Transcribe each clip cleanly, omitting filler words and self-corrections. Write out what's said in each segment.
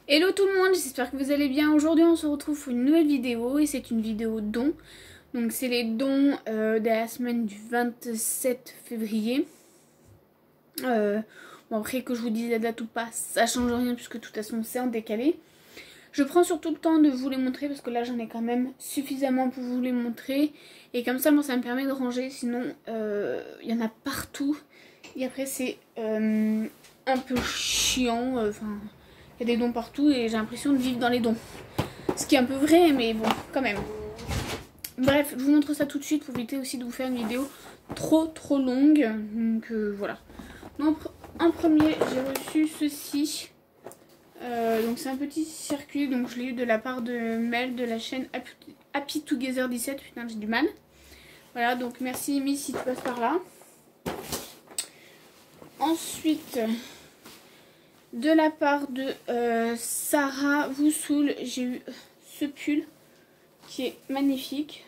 Hello tout le monde, j'espère que vous allez bien. Aujourd'hui on se retrouve pour une nouvelle vidéo et c'est une vidéo dons. Donc c'est les dons de la semaine du 27 février. Bon après que je vous dise la date ou pas, ça change rien puisque de toute façon c'est en décalé. Je prends surtout le temps de vous les montrer parce que là j'en ai quand même suffisamment pour vous les montrer. Et comme ça moi ça me permet de ranger, sinon il y en a partout. Et après c'est un peu chiant, enfin... il y a des dons partout et j'ai l'impression de vivre dans les dons. Ce qui est un peu vrai, mais bon, quand même. Bref, je vous montre ça tout de suite pour éviter aussi de vous faire une vidéo trop longue. Donc voilà. Donc en premier, j'ai reçu ceci. Donc c'est un petit circuit, donc je l'ai eu de la part de Mel de la chaîne Happy Together 17. Putain, j'ai du mal. Voilà, donc merci Amy si tu passes par là. Ensuite... de la part de Sarah Woussoul, j'ai eu ce pull qui est magnifique.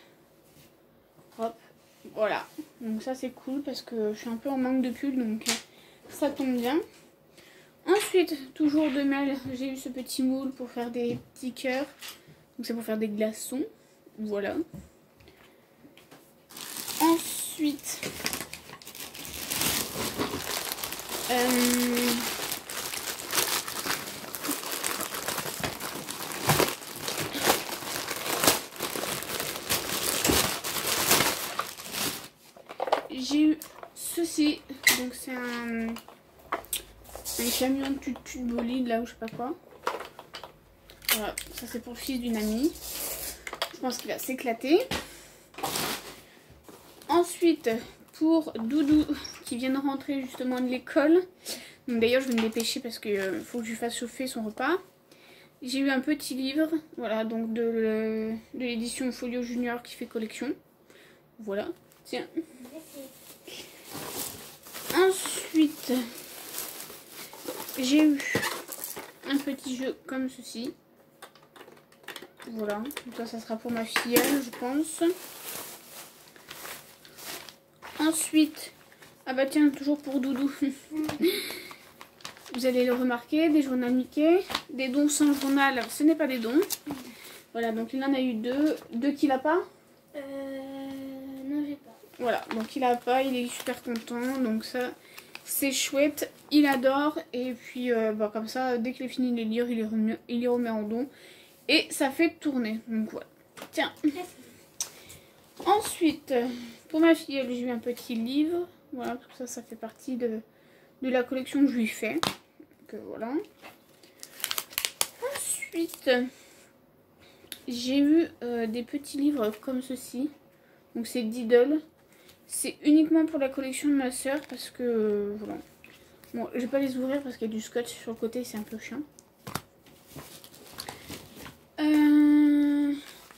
Hop, voilà. Donc ça c'est cool parce que je suis un peu en manque de pull, donc ça tombe bien. Ensuite, toujours de Mel, j'ai eu ce petit moule pour faire des petits cœurs. Donc c'est pour faire des glaçons. Voilà. Ensuite... j'ai eu ceci, donc c'est un camion de tutu de bolide là ou je sais pas quoi. Voilà, ça c'est pour le fils d'une amie. Je pense qu'il va s'éclater. Ensuite, pour Doudou qui vient de rentrer justement de l'école. Donc d'ailleurs je vais me dépêcher parce que faut que je lui fasse chauffer son repas. J'ai eu un petit livre, voilà, donc de l'édition Folio Junior qui fait collection. Voilà, tiens. Ensuite, j'ai eu un petit jeu comme ceci. Voilà, donc ça sera pour ma filleule, je pense. Ensuite, ah bah tiens, toujours pour Doudou. Vous allez le remarquer, des journaux Mickey, des dons sans journal. Alors, ce n'est pas des dons. Voilà, donc il en a eu deux. Deux qu'il n'a pas. Non, j'ai pas. Voilà, donc il a pas, il est super content, donc ça c'est chouette, il adore. Et puis bah, comme ça, dès qu'il est fini de les lire, il les remet en don et ça fait tourner. Donc voilà, tiens. Ensuite, pour ma fille, j'ai eu un petit livre, voilà, tout ça, ça fait partie de la collection que je lui fais. Donc voilà. Ensuite, j'ai eu des petits livres comme ceci, donc c'est Diddle. C'est uniquement pour la collection de ma soeur parce que voilà. Bon, je vais pas les ouvrir parce qu'il y a du scotch sur le côté, c'est un peu chiant.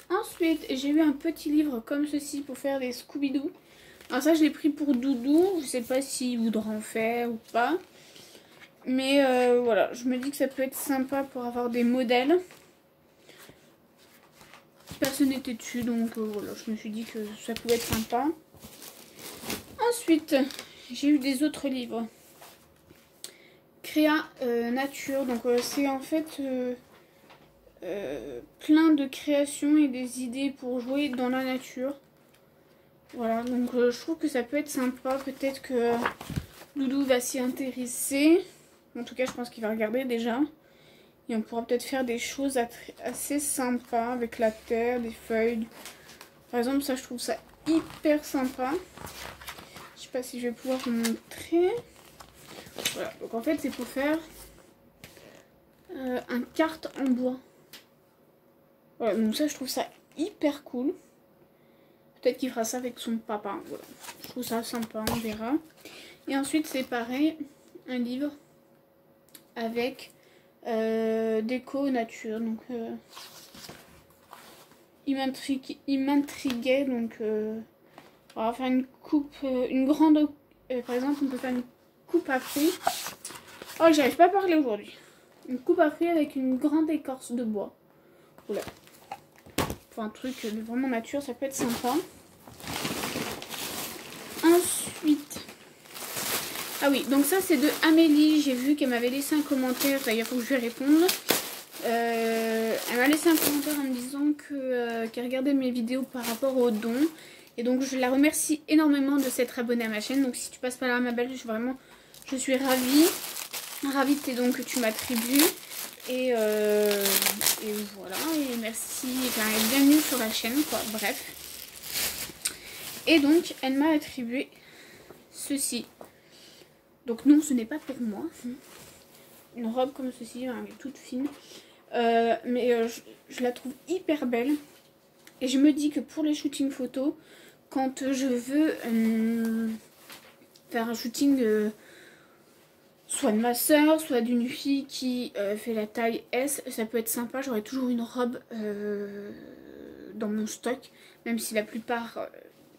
Ensuite, j'ai eu un petit livre comme ceci pour faire des Scooby-Doo. Alors ça, je l'ai pris pour Doudou. Je sais pas s'il voudra en faire ou pas. Mais voilà, je me dis que ça peut être sympa pour avoir des modèles. Personne n'était dessus, donc voilà, je me suis dit que ça pouvait être sympa. Ensuite, j'ai eu des autres livres. Créa Nature, donc c'est en fait plein de créations et des idées pour jouer dans la nature. Voilà, donc je trouve que ça peut être sympa. Peut-être que Doudou va s'y intéresser. En tout cas, je pense qu'il va regarder déjà. Et on pourra peut-être faire des choses assez sympas avec la terre, des feuilles. Par exemple, ça, je trouve ça hyper sympa. Je sais pas si je vais pouvoir vous montrer. Voilà, donc en fait c'est pour faire un kart en bois. Voilà, donc ça je trouve ça hyper cool. Peut-être qu'il fera ça avec son papa. Voilà, je trouve ça sympa, on verra. Et ensuite c'est pareil, un livre avec déco nature. Donc il m'intriguait, donc on va faire une coupe, une grande, par exemple on peut faire une coupe à fruits. Oh, j'arrive pas à parler aujourd'hui. Une coupe à fruits avec une grande écorce de bois. Voilà. Pour un truc de vraiment nature, ça peut être sympa. Ensuite, ah oui, donc ça c'est de Amélie. J'ai vu qu'elle m'avait laissé un commentaire. D'ailleurs, il faut que je lui réponde. Elle m'a laissé un commentaire en me disant qu'elle regardait mes vidéos par rapport aux dons. Et donc je la remercie énormément de s'être abonnée à ma chaîne. Donc si tu passes par là, ma belle, je suis ravie. Ravie de tes dons que tu m'attribues. Et voilà, et merci, enfin, bienvenue sur la chaîne, quoi, bref. Et donc, elle m'a attribué ceci. Donc non, ce n'est pas pour moi. Une robe comme ceci, hein, elle est toute fine. Mais je la trouve hyper belle. Et je me dis que pour les shootings photos, quand je veux faire un shooting soit de ma soeur, soit d'une fille qui fait la taille S, ça peut être sympa. J'aurai toujours une robe dans mon stock, même si la plupart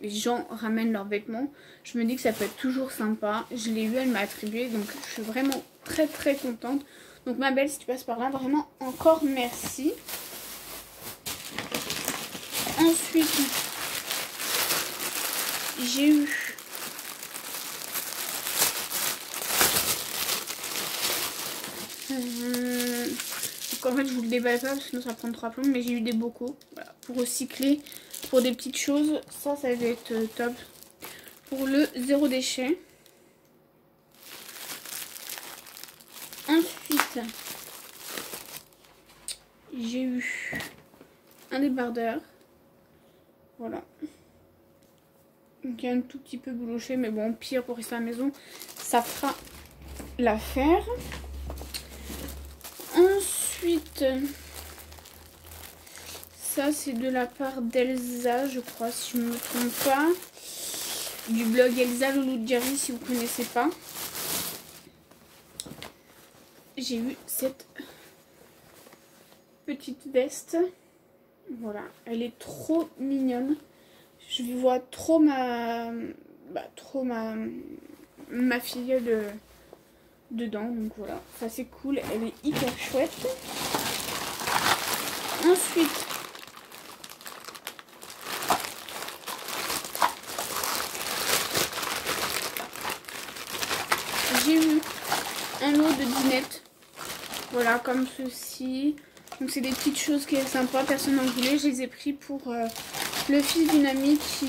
les gens ramènent leurs vêtements. Je me dis que ça peut être toujours sympa. Je l'ai eu, elle m'a attribué, donc je suis vraiment très très contente. Donc ma belle, si tu passes par là, vraiment encore merci. Ensuite, j'ai eu donc en fait je vous le déballe pas parce que sinon ça prend 3 plombs, mais j'ai eu des bocaux, voilà, pour recycler, pour des petites choses. Ça va être top pour le zéro déchet. Ensuite j'ai eu un débardeur, voilà, donc il y a un tout petit peu bouloché, mais bon, pire, pour rester à la maison ça fera l'affaire. Ensuite, ça c'est de la part d'Elsa, je crois, si je ne me trompe pas, du blog Elsa Loulou Jerry, si vous ne connaissez pas. J'ai eu cette petite veste, voilà, elle est trop mignonne. Je vois trop ma fille dedans, donc voilà, ça c'est cool, elle est hyper chouette. Ensuite, j'ai eu un lot de dinettes, voilà, comme ceci. Donc c'est des petites choses qui sont sympas, personne n'en voulait, je les ai pris pour le fils d'une amie qui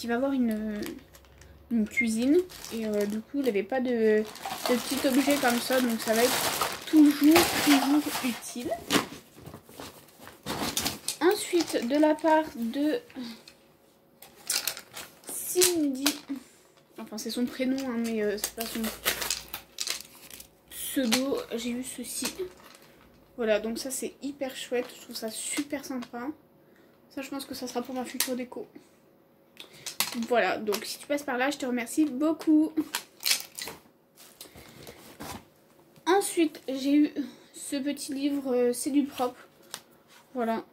va avoir une cuisine, et du coup il n'avait pas de petits objets comme ça, donc ça va être toujours utile. Ensuite, de la part de Cindy, enfin c'est son prénom hein, mais c'est pas son pseudo, j'ai eu ceci, voilà, donc ça c'est hyper chouette, je trouve ça super sympa. Ça je pense que ça sera pour ma future déco. Voilà, donc si tu passes par là, je te remercie beaucoup. Ensuite, j'ai eu ce petit livre, c'est du propre. Voilà.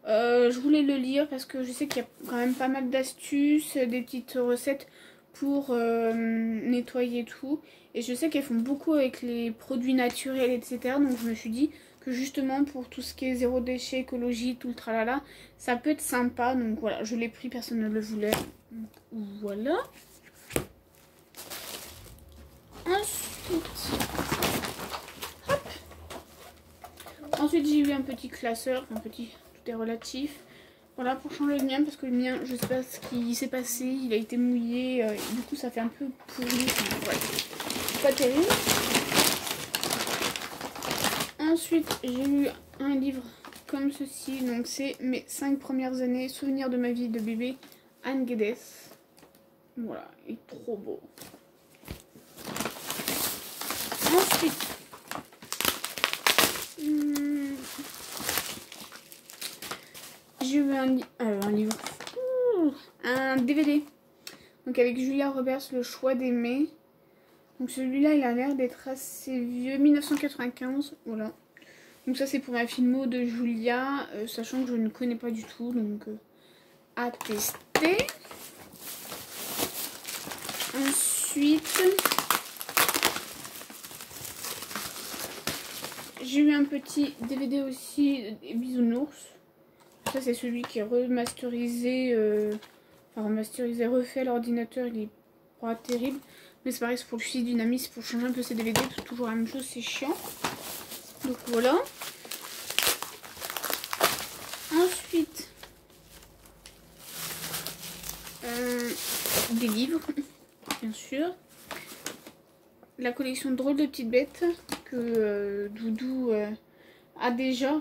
Je voulais le lire parce que je sais qu'il y a quand même pas mal d'astuces, des petites recettes pour nettoyer tout. Et je sais qu'elles font beaucoup avec les produits naturels, etc. Donc je me suis dit que justement pour tout ce qui est zéro déchet, écologie, tout le tralala, ça peut être sympa. Donc voilà, je l'ai pris, personne ne le voulait. Donc, voilà. Ensuite j'ai eu un petit classeur, un petit, tout est relatif. Voilà, pour changer le mien, parce que le mien, je sais pas ce qui s'est passé, il a été mouillé, et du coup ça fait un peu pourri, enfin, ouais, pas terrible. Ensuite j'ai eu un livre comme ceci, donc c'est mes 5 premières années, souvenirs de ma vie de bébé, Anne Guedes. Voilà, il est trop beau. Ensuite, j'ai eu un livre, un DVD, donc avec Julia Roberts, Le choix d'aimer. Donc celui-là, il a l'air d'être assez vieux, 1995, voilà. Donc ça c'est pour ma filmo de Julia, sachant que je ne connais pas du tout, donc à tester. Ensuite, j'ai eu un petit DVD aussi, des Bisounours. Ça c'est celui qui est remasterisé, refait à l'ordinateur, il est pas terrible. Mais c'est pareil, c'est pour le fils d'une amie, c'est pour changer un peu ses DVD, c'est toujours la même chose, c'est chiant. Donc voilà. Ensuite, des livres, bien sûr. La collection Drôles de petites bêtes que Doudou a déjà,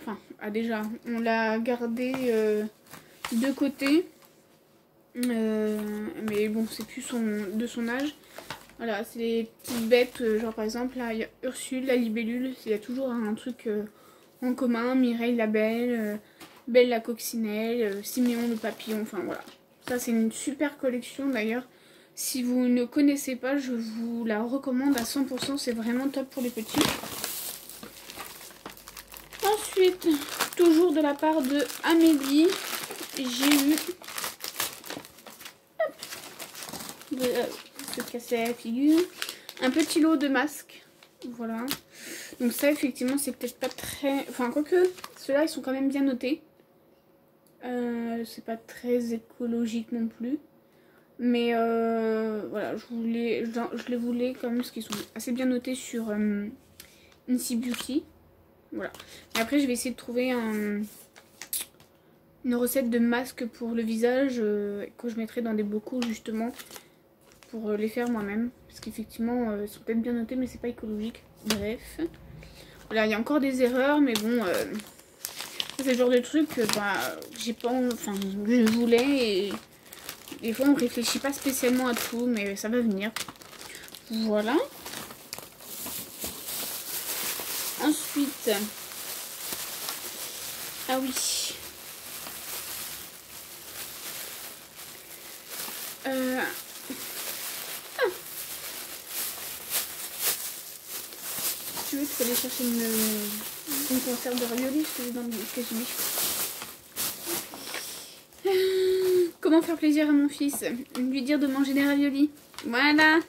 on l'a gardé de côté. Mais bon, c'est plus de son âge. Voilà, c'est les petites bêtes, genre par exemple, là, il y a Ursule, la libellule, il y a toujours un truc en commun, Mireille la belle, Belle la coccinelle, Siméon le papillon, enfin voilà. Ça, c'est une super collection d'ailleurs. Si vous ne connaissez pas, je vous la recommande à 100%, c'est vraiment top pour les petits. Ensuite, toujours de la part de Amélie, j'ai eu... se casser la figure. Un petit lot de masques. Voilà. Donc ça, effectivement, c'est peut-être pas très... Enfin, quoique, ceux-là, ils sont quand même bien notés. C'est pas très écologique non plus. Mais voilà, je les voulais quand même parce qu'ils sont assez bien notés sur Incy Beauty. Voilà. Et après, je vais essayer de trouver une recette de masque pour le visage que je mettrai dans des bocaux justement pour les faire moi-même. Parce qu'effectivement, ils sont peut-être bien notés, mais c'est pas écologique. Bref. Voilà, il y a encore des erreurs, mais bon, c'est le genre de truc que j'ai pas... Enfin, je voulais et... Des fois, on réfléchit pas spécialement à tout, mais ça va venir. Voilà. Ensuite... Ah oui. Tu veux que je peux aller chercher une conserve de raviolis que j'ai dans le cagibi. Comment faire plaisir à mon fils? Lui dire de manger des raviolis. Voilà.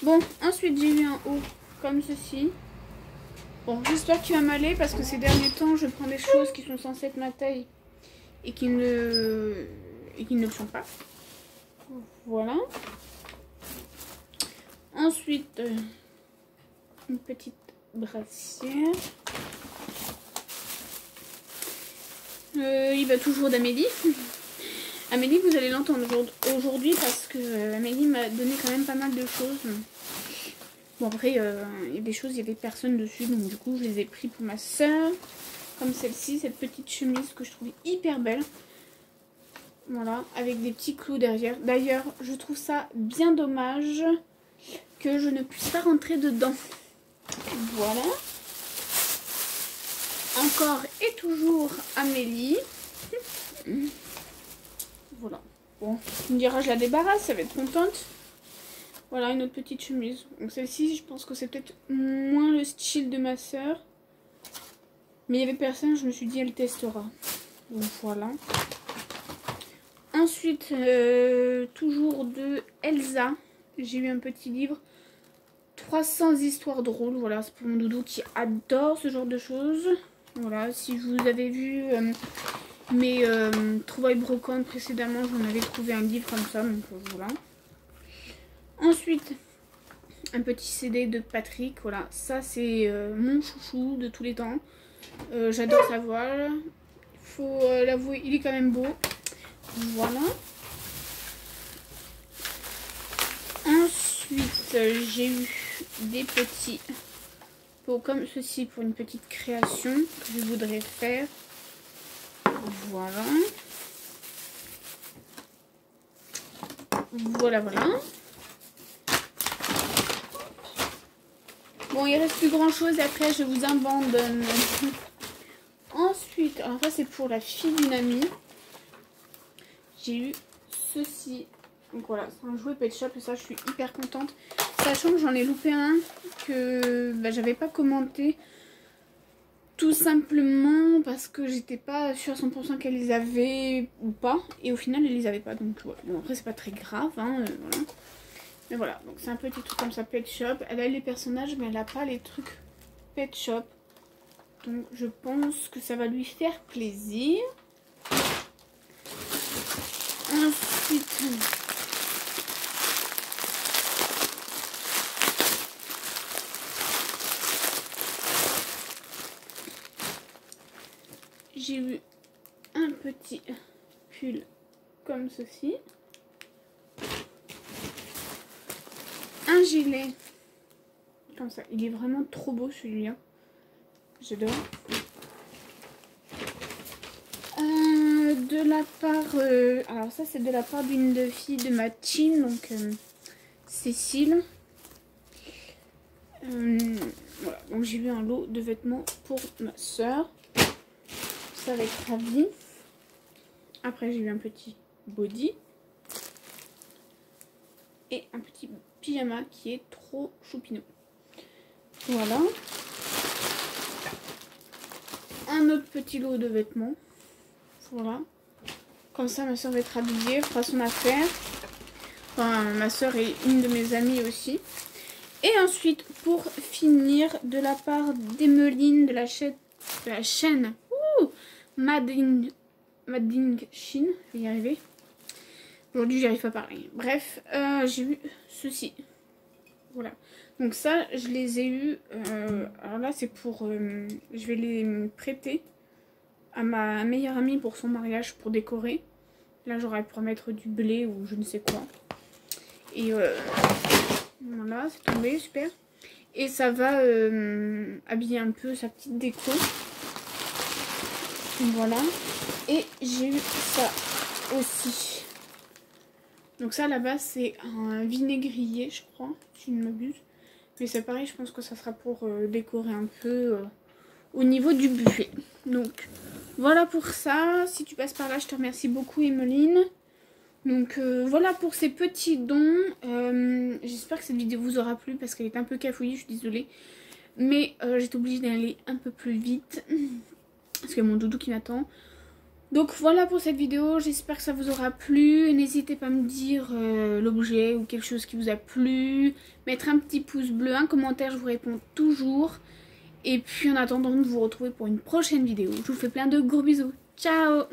Bon, ensuite j'ai eu un haut comme ceci. Bon, j'espère qu'il va m'aller parce que ces derniers temps, je prends des choses qui sont censées être ma taille et qui ne le sont pas. Voilà. Ensuite, une petite brassière. Il va toujours d'Amélie. Amélie, vous allez l'entendre aujourd'hui parce que Amélie m'a donné quand même pas mal de choses. Bon, après, il y a des choses, il y avait personne dessus, donc du coup, je les ai pris pour ma soeur. Comme celle-ci, cette petite chemise que je trouvais hyper belle. Voilà, avec des petits clous derrière. D'ailleurs, je trouve ça bien dommage que je ne puisse pas rentrer dedans. Voilà. Encore et toujours Amélie. Voilà. Bon, tu me diras, je la débarrasse, elle va être contente. Voilà, une autre petite chemise. Donc celle-ci, je pense que c'est peut-être moins le style de ma soeur. Mais il n'y avait personne, je me suis dit, elle testera. Donc voilà. Ensuite, toujours de Elsa. J'ai eu un petit livre. 300 histoires drôles. Voilà, c'est pour mon doudou qui adore ce genre de choses. Voilà, si vous avez vu mes trouvailles brocantes précédemment, j'en avais trouvé un livre comme ça. Donc voilà. Ensuite, un petit CD de Patrick. Voilà, ça c'est mon chouchou de tous les temps. J'adore sa voix. Il faut l'avouer, il est quand même beau. Voilà. Ensuite, j'ai eu des petits pots comme ceci pour une petite création que je voudrais faire. Voilà. Voilà, voilà. Bon, il reste plus grand chose et après je vous abandonne. Ensuite, alors ça c'est pour la fille d'une amie. J'ai eu ceci. Donc voilà, c'est un jouet Pet Shop et ça je suis hyper contente. Sachant que j'en ai loupé un que j'avais pas commenté. Tout simplement parce que j'étais pas sûre à 100% qu'elle les avait ou pas. Et au final elle les avait pas. Donc voilà. Bon, après c'est pas très grave. Hein, voilà. Mais voilà, donc c'est un petit truc comme ça Pet Shop. Elle a les personnages mais elle a pas les trucs Pet Shop. Donc je pense que ça va lui faire plaisir. Ensuite, j'ai eu un petit pull comme ceci. Un gilet comme ça. Il est vraiment trop beau celui-là. J'adore. De la part... alors ça c'est de la part d'une de filles de ma team. Donc Cécile. Voilà. Donc j'ai eu un lot de vêtements pour ma soeur. Ça va être ravi. Après j'ai eu un petit body. Et un petit pyjama qui est trop choupinou. Voilà. Un autre petit lot de vêtements. Voilà. Comme ça ma soeur va être habillée, fera son affaire. Enfin, ma soeur est une de mes amies aussi. Et ensuite, pour finir, de la part d'Emeline de la chaîne Made in Chine. Je vais y arriver. Aujourd'hui, j'y arrive pas à parler. Bref, j'ai eu ceci. Voilà. Donc ça, je les ai eus. Alors là, c'est pour... je vais les prêter à ma meilleure amie pour son mariage, pour décorer. Là, j'aurais pu mettre du blé ou je ne sais quoi. Et voilà, c'est tombé, super. Et ça va habiller un peu sa petite déco. Voilà. Et j'ai eu ça aussi. Donc ça, là-bas, c'est un vinaigrier, je crois, si je ne m'abuse. Mais c'est pareil, je pense que ça sera pour décorer un peu au niveau du buffet. Donc, voilà pour ça. Si tu passes par là, je te remercie beaucoup, Emeline. Donc, voilà pour ces petits dons. J'espère que cette vidéo vous aura plu parce qu'elle est un peu cafouillée, je suis désolée. Mais j'étais obligée d'aller un peu plus vite parce qu'il y a mon doudou qui m'attend. Donc voilà pour cette vidéo, j'espère que ça vous aura plu. N'hésitez pas à me dire l'objet ou quelque chose qui vous a plu. Mettre un petit pouce bleu, un commentaire, je vous réponds toujours. Et puis en attendant de vous retrouver pour une prochaine vidéo, je vous fais plein de gros bisous. Ciao!